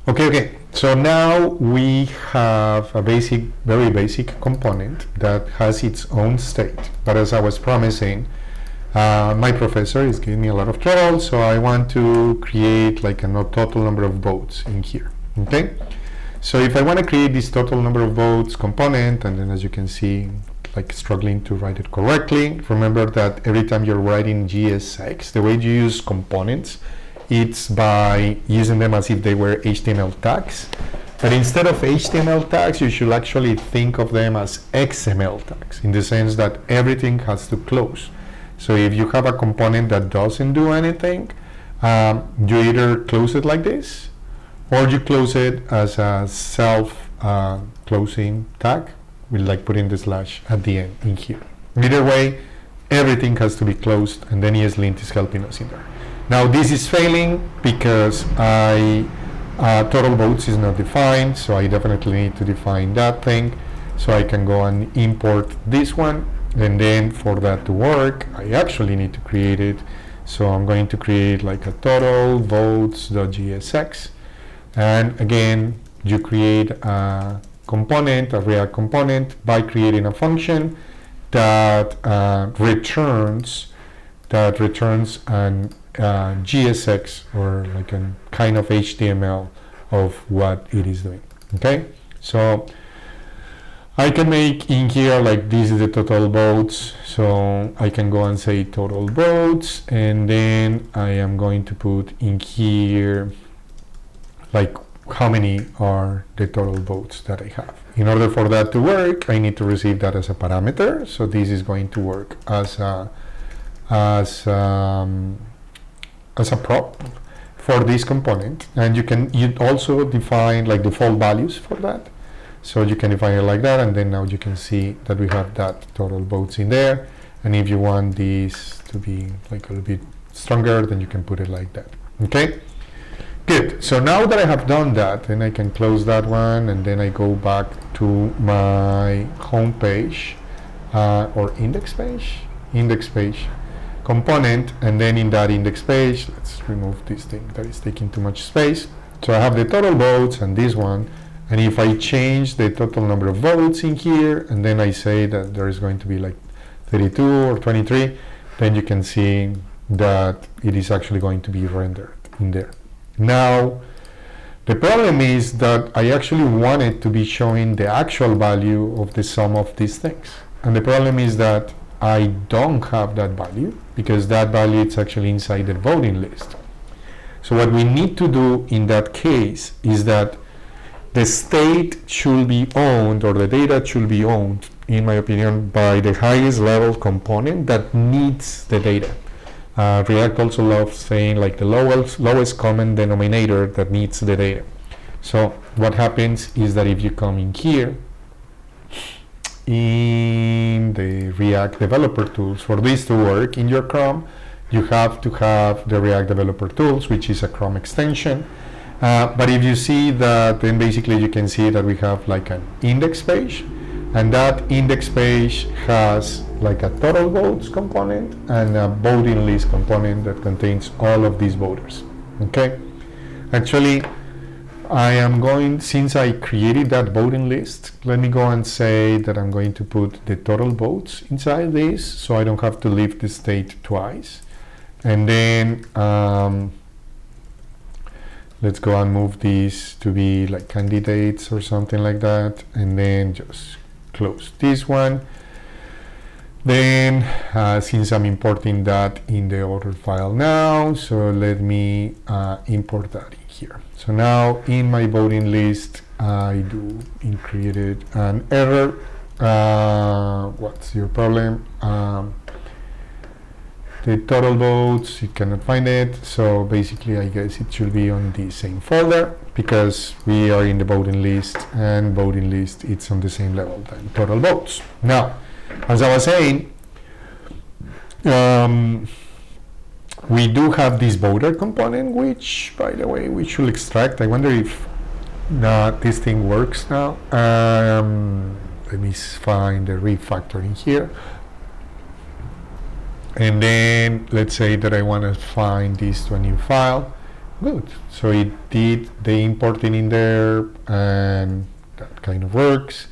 Okay. So now we have a very basic component that has its own state. But as I was promising, my professor is giving me a lot of trouble, so I want to create like a total number of votes in here. Okay. So if I want to create this total number of votes component, and then as you can see, like struggling to write it correctly, remember that every time you're writing GSX, the way you use components, it's by using them as if they were HTML tags. But instead of HTML tags, you should actually think of them as XML tags, in the sense that everything has to close. So if you have a component that doesn't do anything, you either close it like this, or you close it as a self-closing tag, with like putting the slash at the end in here. Either way, everything has to be closed, and then ESLint is helping us in there. Now this is failing because total votes is not defined, so I definitely need to define that thing. So I can go and import this one, and then for that to work, I actually need to create it. So I'm going to create like a total votes.gsx, and again, you create a component, a React component, by creating a function that returns an GSX, or like a kind of HTML of what it is doing. Okay, so I can make in here like this is the total votes, so I can go and say total votes, and then I am going to put in here like how many are the total votes that I have. In order for that to work, I need to receive that as a parameter, so this is going to work as a prop for this component. And you also define like default values for that, so you can define it like that, and then now you can see that we have that total votes in there. And if you want this to be like a little bit stronger, then you can put it like that. Okay, good. So now that I have done that, then I can close that one, and then I go back to my home page or index page component, and then in that index page, let's remove this thing that is taking too much space. So I have the total votes and this one, and if I change the total number of votes in here, and then I say that there is going to be like 32 or 23, then you can see that it is actually going to be rendered in there. Now the problem is that I actually wanted to be showing the actual value of the sum of these things, and the problem is that I don't have that value, because that value is actually inside the voting list. So what we need to do in that case is that the state should be owned, or the data should be owned, in my opinion, by the highest level component that needs the data. React also loves saying like the lowest common denominator that needs the data. So what happens is that if you come in here, in the React developer tools, for this to work in your Chrome, you have to have the React developer tools, which is a Chrome extension. But if you see that, then basically you can see that we have like an index page, and that index page has like a total votes component and a voting list component that contains all of these voters. Okay, actually I am going, since I created that voting list, let me go and say that I'm going to put the total votes inside this, so I don't have to leave the state twice. And then let's go and move these to be like candidates or something like that, and then just close this one. Then since I'm importing that in the other file now, so let me import that in here. So now in my voting list, I created an error. What's your problem? The total votes, you cannot find it. So basically, I guess it should be on the same folder, because we are in the voting list, and voting list, it's on the same level than total votes. Now, as I was saying, we do have this voter component, which, by the way, we should extract. I wonder if this thing works now. Let me find the refactoring here. And then let's say that I want to find this to a new file. good. So it did the importing in there, and that kind of works.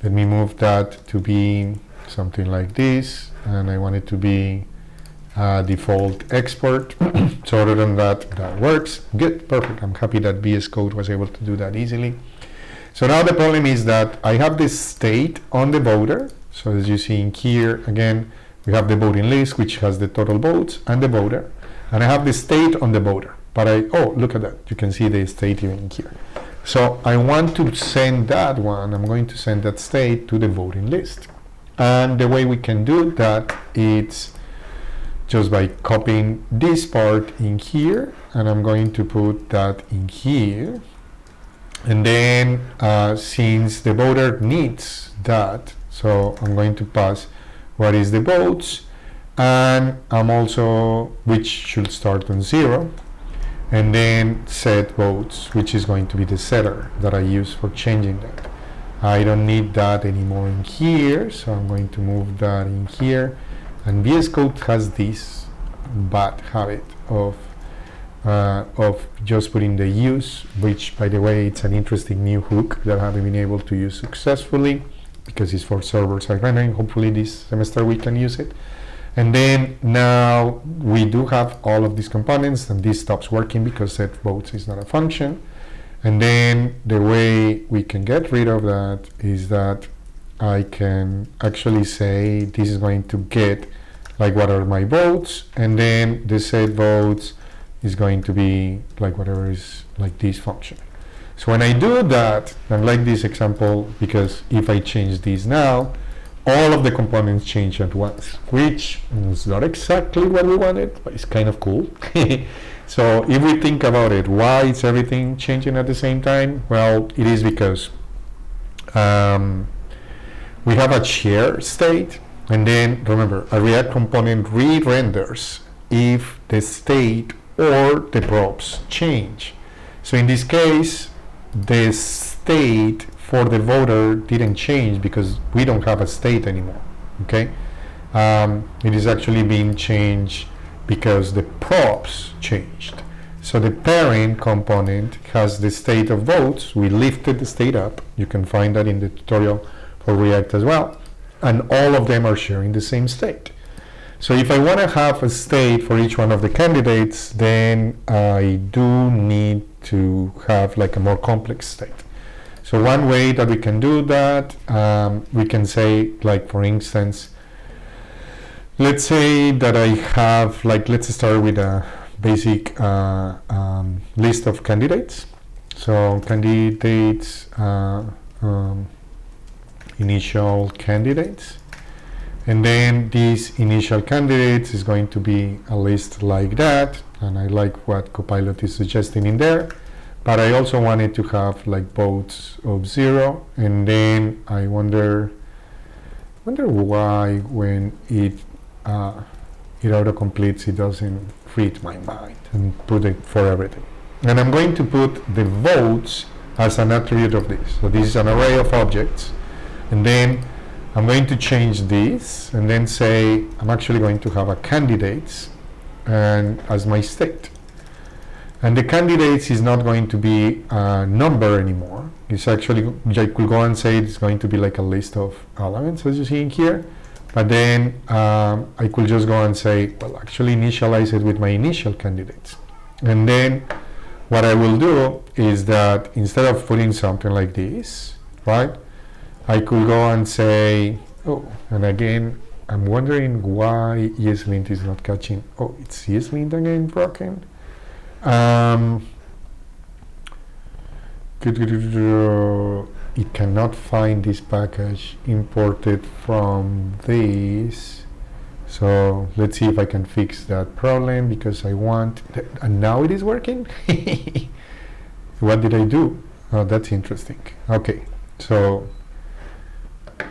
Let me move that to be something like this, and I want it to be default export. So other than that, that works. Good, perfect. I'm happy that VS Code was able to do that easily. So now the problem is that I have this state on the voter. So as you see in here, again, we have the voting list, which has the total votes and the voter. And I have the state on the voter. But oh, look at that. You can see the state even here. So I want to send that one. I'm going to send that state to the voting list. And the way we can do that, it's just by copying this part in here. And I'm going to put that in here. And then since the voter needs that, so I'm going to pass what is the votes, and I'm also, which should start on 0, and then set votes, which is going to be the setter that I use for changing that. I don't need that anymore in here, so I'm going to move that in here. And VS Code has this bad habit of just putting the use, which by the way, it's an interesting new hook that I haven't been able to use successfully because it's for server-side rendering. Hopefully this semester we can use it. And then now we do have all of these components, and this stops working because set votes is not a function. And then the way we can get rid of that is that I can actually say this is going to get like what are my votes, and then the set votes is going to be like whatever is like this function. So when I do that, and like this example, because if I change this now, all of the components change at once, which is not exactly what we wanted, but it's kind of cool. So if we think about it, why is everything changing at the same time? Well, it is because we have a share state, and then remember, a React component re-renders if the state or the props change. So in this case, the state for the voter didn't change because we don't have a state anymore, okay? It is actually being changed because the props changed. So the parent component has the state of votes. We lifted the state up. You can find that in the tutorial for React as well. And all of them are sharing the same state. So if I want to have a state for each one of the candidates, then I do need to have like a more complex state. So one way that we can do that, we can say, like for instance, let's say that I have, like, let's start with a basic list of candidates. So candidates, initial candidates. And then these initial candidates is going to be a list like that. And I like what Copilot is suggesting in there. But I also wanted to have like votes of 0. And then I wonder why when it auto-completes, it doesn't read my mind and put it for everything. And I'm going to put the votes as an attribute of this. So this is an array of objects. And then I'm going to change this and then say I'm actually going to have a candidates and as my state. And the candidates is not going to be a number anymore. It's actually, I could go and say it's going to be like a list of elements as you see in here. But then I could just go and say, well, actually initialize it with my initial candidates. And then what I will do is that instead of putting something like this, right, I could go and say, oh, and again, I'm wondering why ESLint is not catching. Oh, it's ESLint again broken. It cannot find this package imported from this. So let's see if I can fix that problem because I want, and now it is working. What did I do? Oh, that's interesting. Okay, so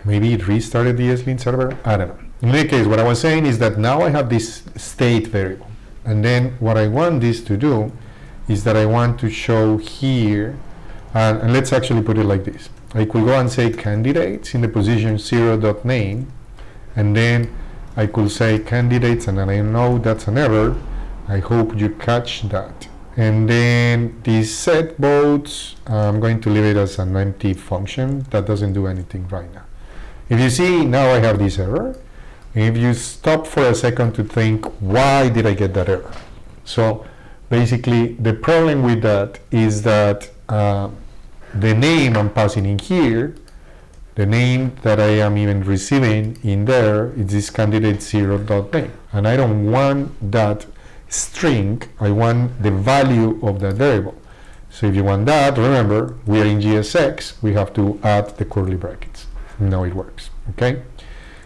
maybe it restarted the ESLint server. I don't know. In any case, what I was saying is that now I have this state variable. And then what I want this to do is that I want to show here, and let's actually put it like this. I could go and say candidates in the position 0.name, and then I could say candidates, and then I know that's an error. I hope you catch that. And then these set boats, I'm going to leave it as an empty function that doesn't do anything right now. If you see, now I have this error. If you stop for a second to think, why did I get that error? So basically, the problem with that is that the name I'm passing in here, the name that I am even receiving in there is this candidate 0.name. And I don't want that string, I want the value of that variable. So if you want that, remember, we are in JSX, we have to add the curly brackets. Now it works, okay?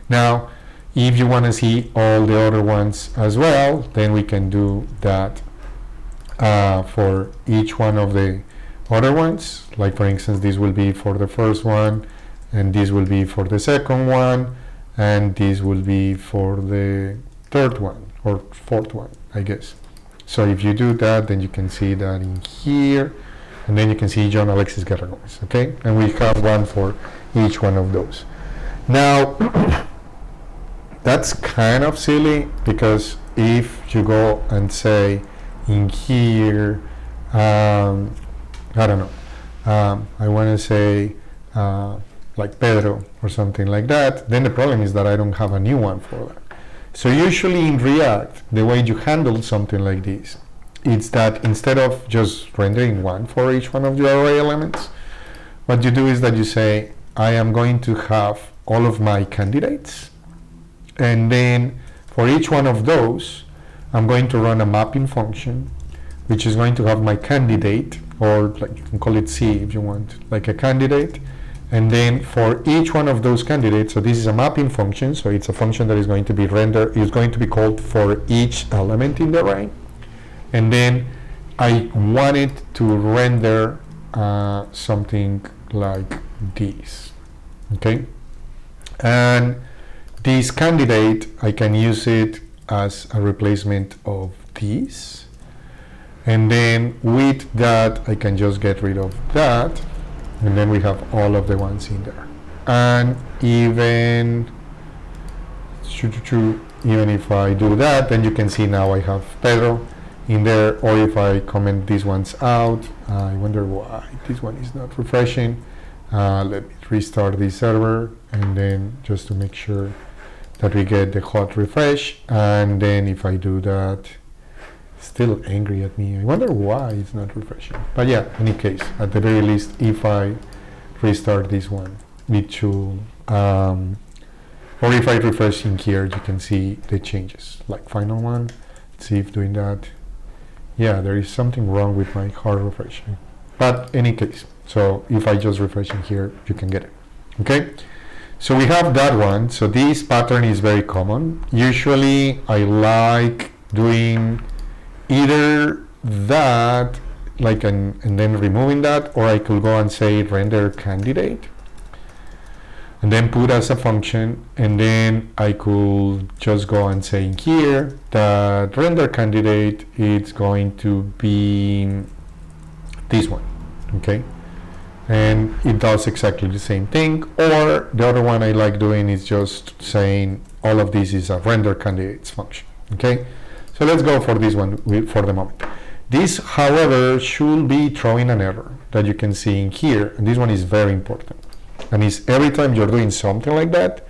Now, if you want to see all the other ones as well, then we can do that for each one of the other ones. Like for instance, this will be for the first one, and this will be for the second one, and this will be for the third one or fourth one, I guess. So if you do that, then you can see that in here, and then you can see John Alexis Guerra Gomez, okay? And we have one for each one of those. Now, that's kind of silly, because if you go and say in here, I don't know, I want to say like Pedro or something like that, then the problem is that I don't have a new one for that. So usually in React, the way you handle something like this, it's that instead of just rendering one for each one of the array elements, what you do is that you say, I am going to have all of my candidates, and then for each one of those, I'm going to run a mapping function, which is going to have my candidate, or like you can call it C if you want, like a candidate. And then for each one of those candidates, so this is a mapping function, so it's a function that is going to be rendered, is going to be called for each element in the array. And then I want it to render something like this, okay? And this candidate, I can use it as a replacement of this. And then with that, I can just get rid of that. And then we have all of the ones in there. And even if I do that, then you can see now I have Pedro in there. Or if I comment these ones out, I wonder why this one is not refreshing. Let me restart the server, and then just to make sure that we get the hot refresh. And then if I do that, still angry at me. I wonder why it's not refreshing. But yeah, in any case, at the very least, if I restart this one, it should, or if I refresh in here, you can see the changes. Like final one, let's see if doing that. Yeah, there is something wrong with my hard refreshing. But in any case, so if I just refresh in here, you can get it. Okay, so we have that one. So this pattern is very common. Usually I like doing either that, like and then removing that, or I could go and say render candidate, and then put as a function, and then I could just go and say in here that render candidate is going to be this one, okay? And it does exactly the same thing. Or the other one I like doing is just saying all of this is a render candidates function, okay? So let's go for this one for the moment. This, however, should be throwing an error that you can see in here, and this one is very important. And is every time you're doing something like that,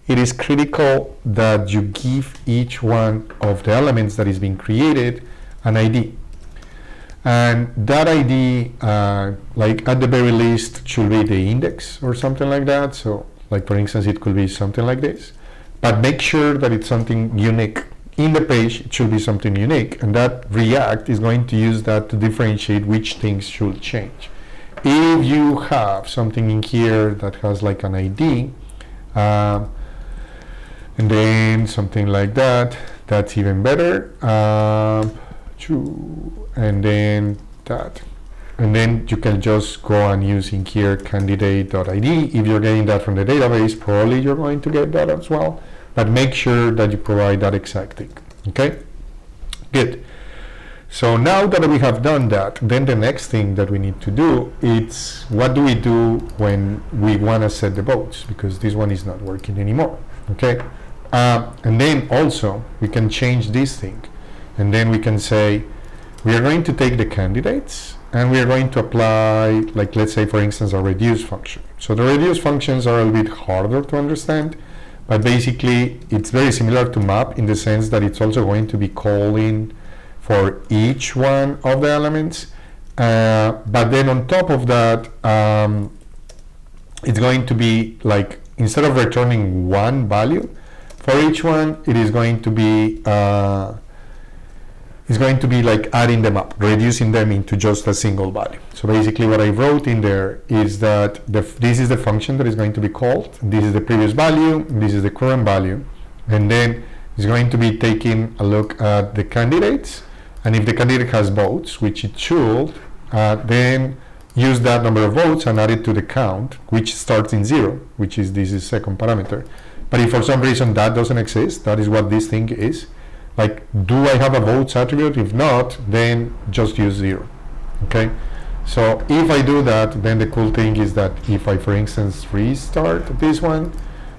it is critical that you give each one of the elements that is being created an ID. And that ID, like at the very least, should be the index or something like that. So like for instance, it could be something like this, but make sure that it's something unique. In the page, it should be something unique, and that React is going to use that to differentiate which things should change. If you have something in here that has like an ID, and then something like that, that's even better. And then that. And then you can just go and use in here candidate.id. If you're getting that from the database, probably you're going to get that as well. But make sure that you provide that exact thing, okay? Good. So now that we have done that, then the next thing that we need to do is what do we do when we want to set the boats, because this one is not working anymore, okay? And then also we can change this thing, and then we can say we are going to take the candidates and we are going to apply, like, let's say, for instance, a reduce function. So the reduce functions are a little bit harder to understand, but basically it's very similar to map in the sense that it's also going to be calling for each one of the elements. But then on top of that, it's going to be like, instead of returning one value for each one, it is going to be like adding them up, reducing them into just a single value. So basically what I wrote in there is that this is the function that is going to be called, this is the previous value, this is the current value, and then it's going to be taking a look at the candidates, and if the candidate has votes, which it should, then use that number of votes and add it to the count, which starts in 0, which is this is second parameter. But if for some reason that doesn't exist, that is what this thing is. Like, do I have a votes attribute? If not, then just use 0. Okay, so if I do that, then the cool thing is that if I, for instance, restart this one,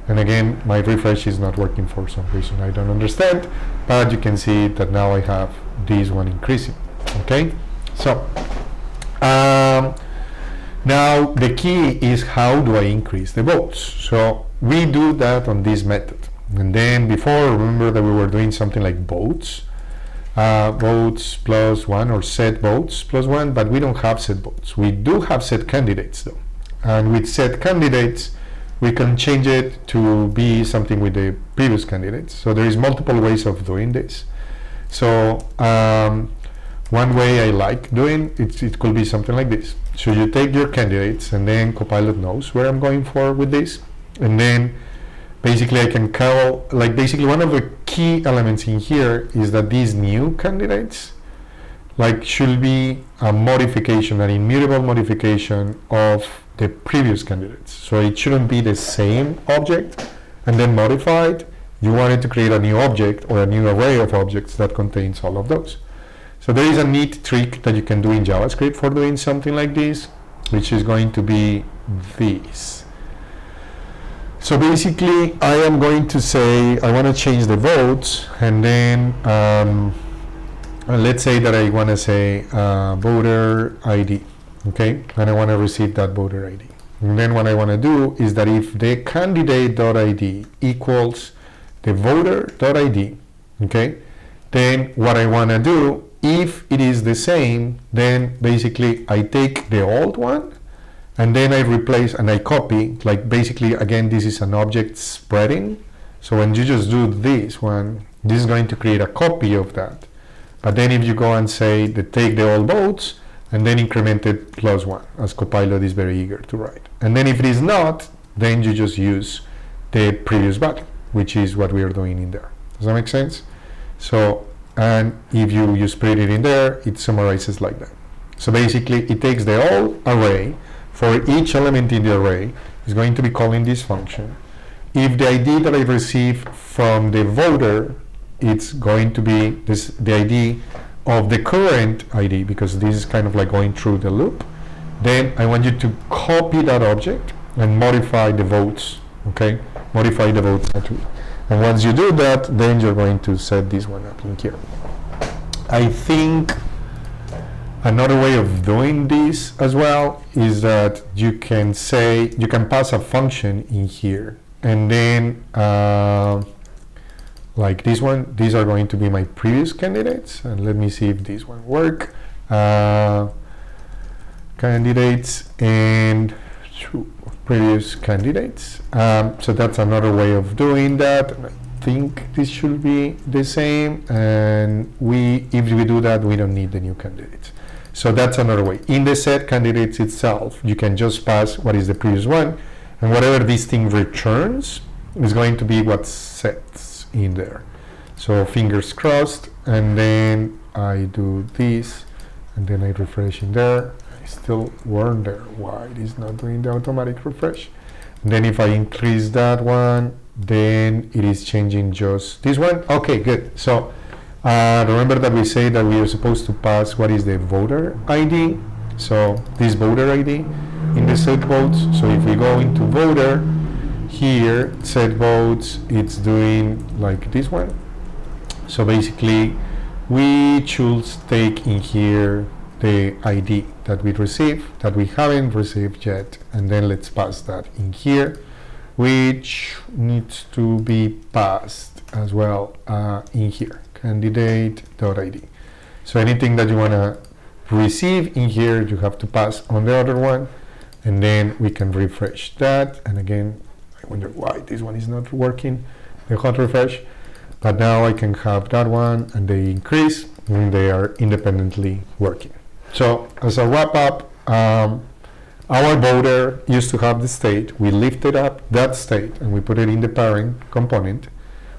and again my refresh is not working for some reason I don't understand, but you can see that now I have this one increasing. Okay, so now the key is, how do I increase the votes? So we do that on this method. And then before, remember that we were doing something like votes, votes plus 1, or set votes plus 1, but we don't have set votes. We do have set candidates though. And with set candidates, we can change it to be something with the previous candidates. So there is multiple ways of doing this. So one way I like doing it could be something like this. So you take your candidates, and then Copilot knows where I'm going for with this, and then basically I can call, like, basically one of the key elements in here is that these new candidates, like, should be a modification, an immutable modification of the previous candidates. So it shouldn't be the same object and then modified. You wanted to create a new object or a new array of objects that contains all of those. So there is a neat trick that you can do in JavaScript for doing something like this, which is going to be this. So basically, I am going to say I want to change the votes, and then let's say that I want to say voter ID, okay? And I want to receive that voter ID. And then what I want to do is that if the candidate.id equals the voter.id, okay? Then what I want to do, if it is the same, then basically I take the old one, and then I replace and I copy, like, basically, again, this is an object spreading. So when you just do this one, this is going to create a copy of that. But then if you go and say that take the old votes and then increment it plus 1, as Copilot is very eager to write. And then if it is not, then you just use the previous value, which is what we are doing in there. Does that make sense? So, and if you spread it in there, it summarizes like that. So basically, it takes the whole array. For each element in the array, is going to be calling this function. If the ID that I receive from the voter, it's going to be the ID of the current ID, because this is kind of like going through the loop. Then I want you to copy that object and modify the votes, okay? Modify the votes attribute. And once you do that, then you're going to set this one up in here. I think another way of doing this as well is that you can say, you can pass a function in here, and then like this one, these are going to be my previous candidates, and let me see if this one work. Candidates and previous candidates. So that's another way of doing that. I think this should be the same, and if we do that, we don't need the new candidates. So that's another way. In the set candidates itself, you can just pass what is the previous one, and whatever this thing returns is going to be what sets in there. So fingers crossed, and then I do this, and then I refresh in there. I still weren't there. Why it is not doing the automatic refresh? And then if I increase that one, then it is changing just this one. Okay, good. So remember that we say that we are supposed to pass what is the voter ID. So this voter ID in the set votes. So if we go into voter, here set votes, it's doing like this one. So basically we should take in here the ID that we received, that we haven't received yet, and then let's pass that in here, which needs to be passed as well in here, candidate.id. So anything that you want to receive in here, you have to pass on the other one, and then we can refresh that. And again, I wonder why this one is not working, the hot refresh, but now I can have that one, and they increase when they are independently working. So as a wrap up, our voter used to have the state. We lifted up that state and we put it in the parent component,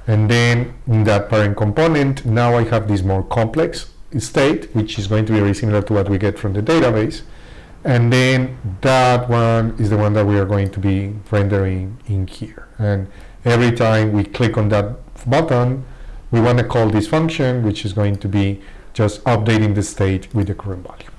and then in that parent component, now I have this more complex state, which is going to be very similar to what we get from the database, and then that one is the one that we are going to be rendering in here. And every time we click on that button, we want to call this function, which is going to be just updating the state with the current value.